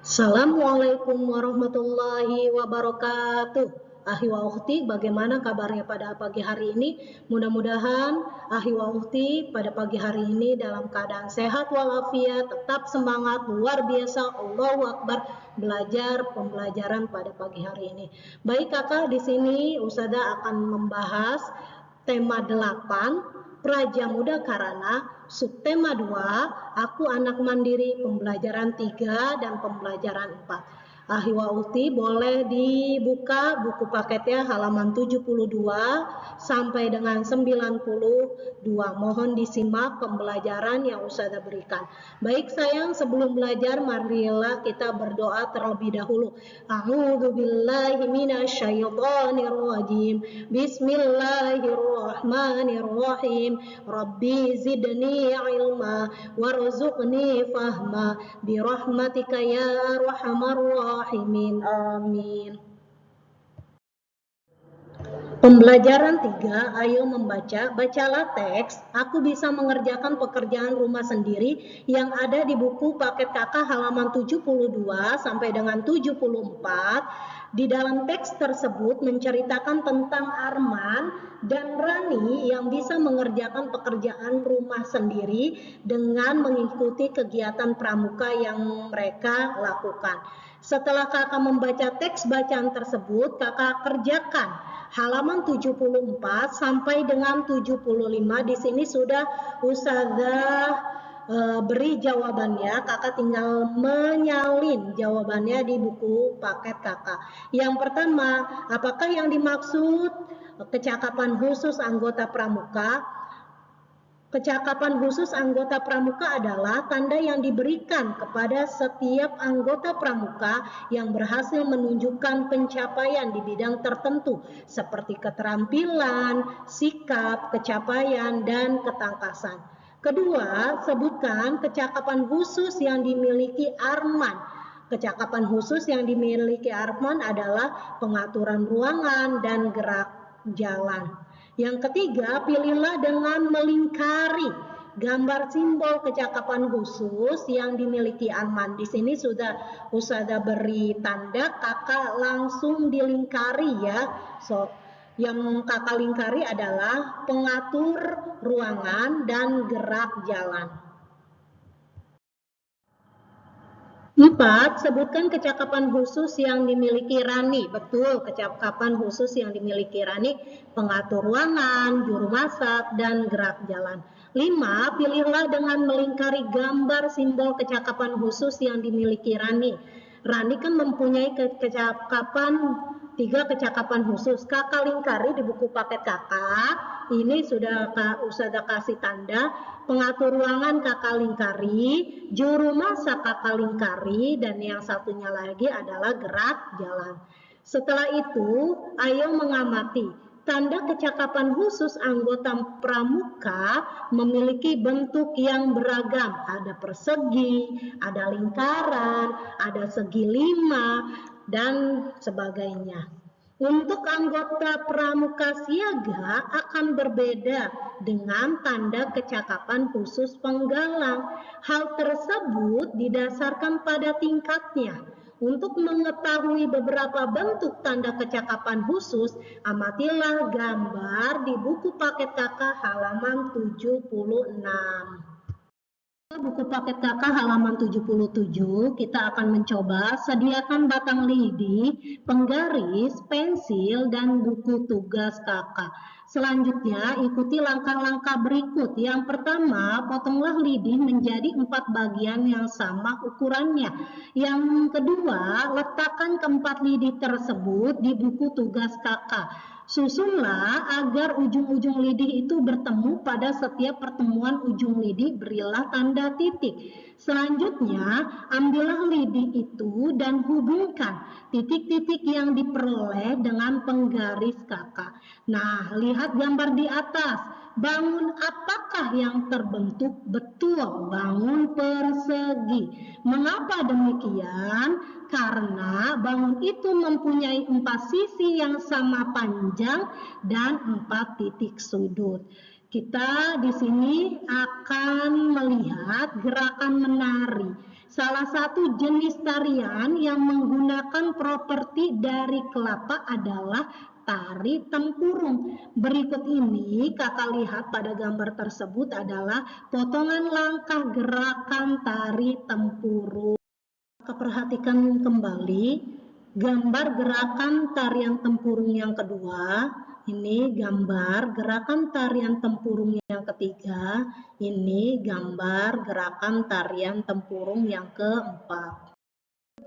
Assalamualaikum warahmatullahi wabarakatuh. Ahi wa ukhti, bagaimana kabarnya pada pagi hari ini? Mudah-mudahan ahi wa ukhti pada pagi hari ini dalam keadaan sehat walafiat, tetap semangat, luar biasa, Allahu Akbar, belajar pembelajaran pada pagi hari ini. Baik kakak, di sini Ustazah akan membahas tema 8, Praja Muda Karana, subtema 2, Aku Anak Mandiri, pembelajaran 3 dan pembelajaran 4. Ahi wa ukhti, boleh dibuka buku paketnya halaman 72 sampai dengan 92. Mohon disimak pembelajaran yang Ustazah berikan. Baik sayang, sebelum belajar marilah kita berdoa terlebih dahulu. A'udzu billahi minasyaitonir rajim. Bismillahirrahmanirrahim. Rabbi zidni ilma warzuqni fahma birahmatika ya arhamar rahimin. Amin. Pembelajaran 3, ayo membaca. Bacalah teks, aku bisa mengerjakan pekerjaan rumah sendiri yang ada di buku paket kakak halaman 72 sampai dengan 74. Di dalam teks tersebut menceritakan tentang Arman dan Rani yang bisa mengerjakan pekerjaan rumah sendiri dengan mengikuti kegiatan pramuka yang mereka lakukan. Setelah kakak membaca teks bacaan tersebut, kakak kerjakan halaman 74 sampai dengan 75. Di sini sudah Ustazah beri jawabannya, kakak tinggal menyalin jawabannya di buku paket kakak. Yang pertama, apakah yang dimaksud kecakapan khusus anggota pramuka? Kecakapan khusus anggota pramuka adalah tanda yang diberikan kepada setiap anggota pramuka yang berhasil menunjukkan pencapaian di bidang tertentu seperti keterampilan, sikap, kecapaian, dan ketangkasan. Kedua, sebutkan kecakapan khusus yang dimiliki Arman. Kecakapan khusus yang dimiliki Arman adalah pengaturan ruangan dan gerak jalan. Yang ketiga, pilihlah dengan melingkari gambar simbol kecakapan khusus yang dimiliki Arman. Di sini sudah Ustazah beri tanda, kakak langsung dilingkari ya. Yang kakak lingkari adalah pengatur ruangan dan gerak jalan. 4. Sebutkan kecakapan khusus yang dimiliki Rani. Betul, kecakapan khusus yang dimiliki Rani, pengatur ruangan, juru masak, dan gerak jalan. 5. Pilihlah dengan melingkari gambar simbol kecakapan khusus yang dimiliki Rani. Rani kan mempunyai tiga kecakapan khusus. Kakak lingkari di buku paket kakak. Ini sudah Ustazah kasih tanda. Pengatur ruangan kakak lingkari, juru masak kakak lingkari, dan yang satunya lagi adalah gerak jalan. Setelah itu, ayo mengamati. Tanda kecakapan khusus anggota pramuka memiliki bentuk yang beragam. Ada persegi, ada lingkaran, ada segi 5, dan sebagainya. Untuk anggota pramuka siaga akan berbeda dengan tanda kecakapan khusus penggalang. Hal tersebut didasarkan pada tingkatnya. Untuk mengetahui beberapa bentuk tanda kecakapan khusus, amatilah gambar di buku paket kakak halaman 76. Buku paket kakak halaman 77, kita akan mencoba sediakan batang lidi, penggaris, pensil, dan buku tugas kakak. Selanjutnya, ikuti langkah-langkah berikut. Yang pertama, potonglah lidi menjadi 4 bagian yang sama ukurannya. Yang kedua, letakkan keempat lidi tersebut di buku tugas kakak. Susunlah agar ujung-ujung lidi itu bertemu pada setiap pertemuan ujung lidi, berilah tanda titik. Selanjutnya, ambillah lidi itu dan hubungkan titik-titik yang diperoleh dengan penggaris kakak. Nah, lihat gambar di atas. Bangun apakah yang terbentuk? Betul, bangun persegi. Mengapa demikian? Karena bangun itu mempunyai 4 sisi yang sama panjang dan 4 titik sudut. Kita di sini akan melihat gerakan menari. Salah satu jenis tarian yang menggunakan properti dari kelapa adalah tari tempurung. Berikut ini kakak lihat pada gambar tersebut adalah potongan langkah gerakan tari tempurung. Kakak perhatikan kembali gambar gerakan tarian tempurung yang kedua. Ini gambar gerakan tarian tempurung yang ketiga. Ini gambar gerakan tarian tempurung yang keempat.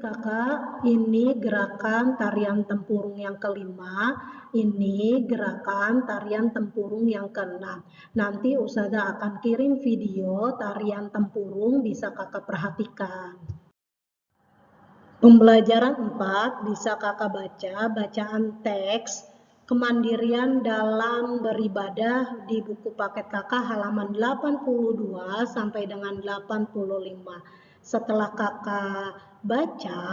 Kakak, ini gerakan tarian tempurung yang kelima. Ini gerakan tarian tempurung yang keenam. Nanti Ustazah akan kirim video tarian tempurung, bisa kakak perhatikan. Pembelajaran 4 bisa kakak baca bacaan teks kemandirian dalam beribadah di buku paket kakak halaman 82 sampai dengan 85. Setelah kakak baca,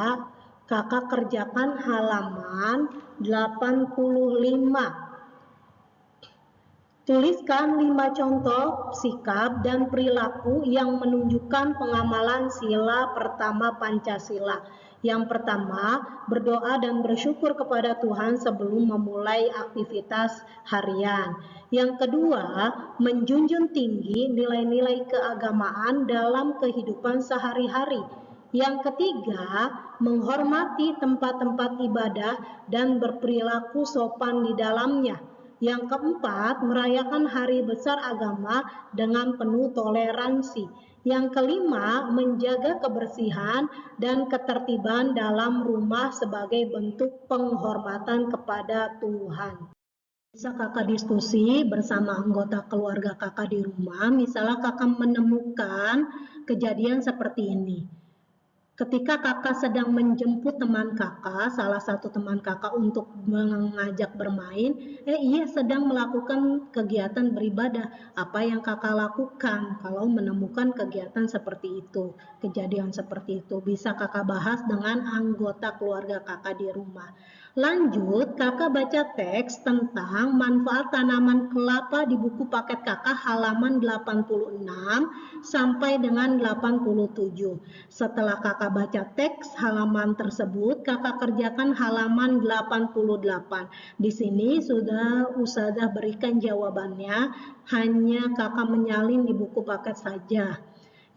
kakak kerjakan halaman 85. Tuliskan 5 contoh sikap dan perilaku yang menunjukkan pengamalan sila pertama Pancasila. Yang pertama, berdoa dan bersyukur kepada Tuhan sebelum memulai aktivitas harian. Yang kedua, menjunjung tinggi nilai-nilai keagamaan dalam kehidupan sehari-hari. Yang ketiga, menghormati tempat-tempat ibadah dan berperilaku sopan di dalamnya. Yang keempat, merayakan hari besar agama dengan penuh toleransi. Yang kelima, menjaga kebersihan dan ketertiban dalam rumah sebagai bentuk penghormatan kepada Tuhan. Bisa kakak diskusi bersama anggota keluarga kakak di rumah, misalnya kakak menemukan kejadian seperti ini. Ketika kakak sedang menjemput teman kakak, salah satu teman kakak untuk mengajak bermain, ia sedang melakukan kegiatan beribadah. Apa yang kakak lakukan kalau menemukan kegiatan seperti itu, kejadian seperti itu? Bisa kakak bahas dengan anggota keluarga kakak di rumah. Lanjut, kakak baca teks tentang manfaat tanaman kelapa di buku paket kakak halaman 86 sampai dengan 87. Setelah kakak baca teks halaman tersebut, kakak kerjakan halaman 88. Di sini sudah Ustazah berikan jawabannya, hanya kakak menyalin di buku paket saja.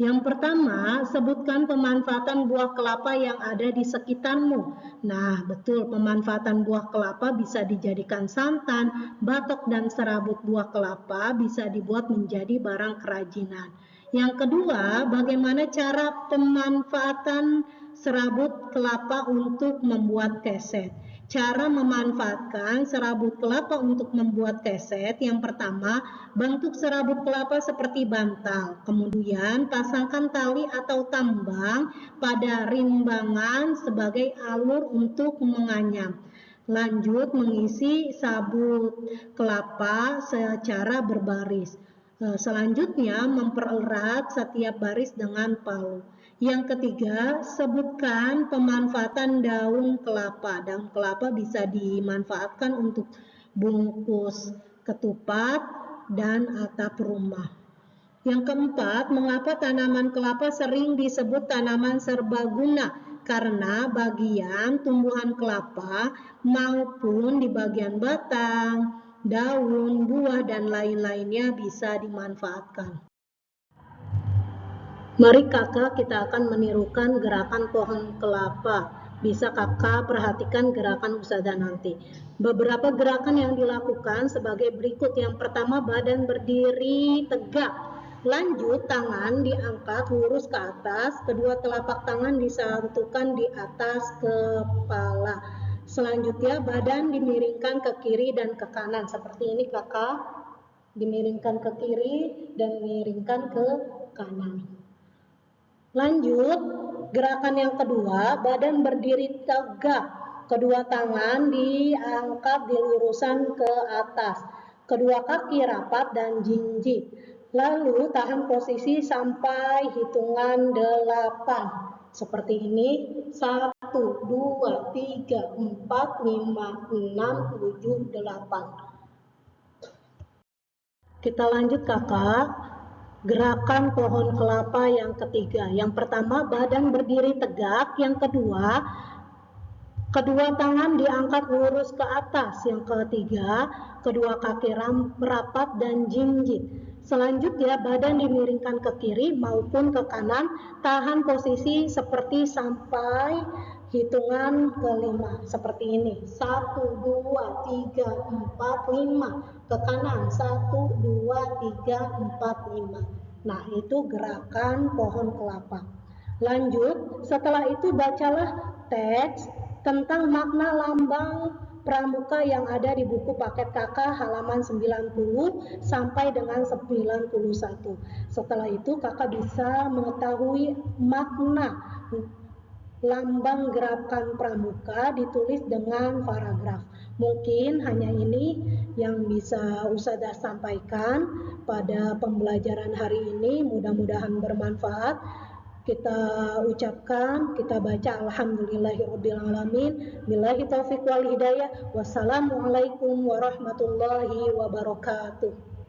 Yang pertama, sebutkan pemanfaatan buah kelapa yang ada di sekitarmu. Nah, betul, pemanfaatan buah kelapa bisa dijadikan santan, batok dan serabut buah kelapa bisa dibuat menjadi barang kerajinan. Yang kedua, bagaimana cara pemanfaatan serabut kelapa untuk membuat keset? Cara memanfaatkan serabut kelapa untuk membuat keset, yang pertama, bentuk serabut kelapa seperti bantal. Kemudian, pasangkan tali atau tambang pada rimbangan sebagai alur untuk menganyam. Lanjut, mengisi sabut kelapa secara berbaris. Selanjutnya, mempererat setiap baris dengan palu. Yang ketiga, sebutkan pemanfaatan daun kelapa. Daun kelapa bisa dimanfaatkan untuk bungkus ketupat dan atap rumah. Yang keempat, mengapa tanaman kelapa sering disebut tanaman serbaguna? Karena bagian tumbuhan kelapa maupun di bagian batang, daun, buah, dan lain-lainnya bisa dimanfaatkan. Mari kakak kita akan menirukan gerakan pohon kelapa. Bisa kakak perhatikan gerakan Ustazah nanti. Beberapa gerakan yang dilakukan sebagai berikut. Yang pertama, badan berdiri tegak. Lanjut, tangan diangkat lurus ke atas. Kedua telapak tangan disatukan di atas kepala. Selanjutnya, badan dimiringkan ke kiri dan ke kanan. Seperti ini kakak. Dimiringkan ke kiri dan miringkan ke kanan. Lanjut, gerakan yang kedua, badan berdiri tegak. Kedua tangan diangkat di lurusan ke atas. Kedua kaki rapat dan jinjit. Lalu tahan posisi sampai hitungan 8. Seperti ini, 1, 2, 3, 4, 5, 6, 7, 8. Kita lanjut kakak. Gerakan pohon kelapa yang ketiga. Yang pertama, badan berdiri tegak. Yang kedua, kedua tangan diangkat lurus ke atas. Yang ketiga, kedua kaki rapat dan jinjit. Selanjutnya, badan dimiringkan ke kiri maupun ke kanan. Tahan posisi seperti sampai hitungan kelima. Seperti ini. 1, 2, 3, 4, 5. Ke kanan. 1, 2, 3, 4, 5. Nah, itu gerakan pohon kelapa. Lanjut, setelah itu bacalah teks tentang makna lambang pramuka yang ada di buku paket kakak halaman 90 sampai dengan 91. Setelah itu kakak bisa mengetahui makna lambang gerakan pramuka ditulis dengan paragraf. Mungkin hanya ini yang bisa Ustazah sampaikan pada pembelajaran hari ini. Mudah-mudahan bermanfaat. Kita ucapkan, kita baca alhamdulillahirrabbilalamin. Billahi taufiq wal hidayah. Wassalamualaikum warahmatullahi wabarakatuh.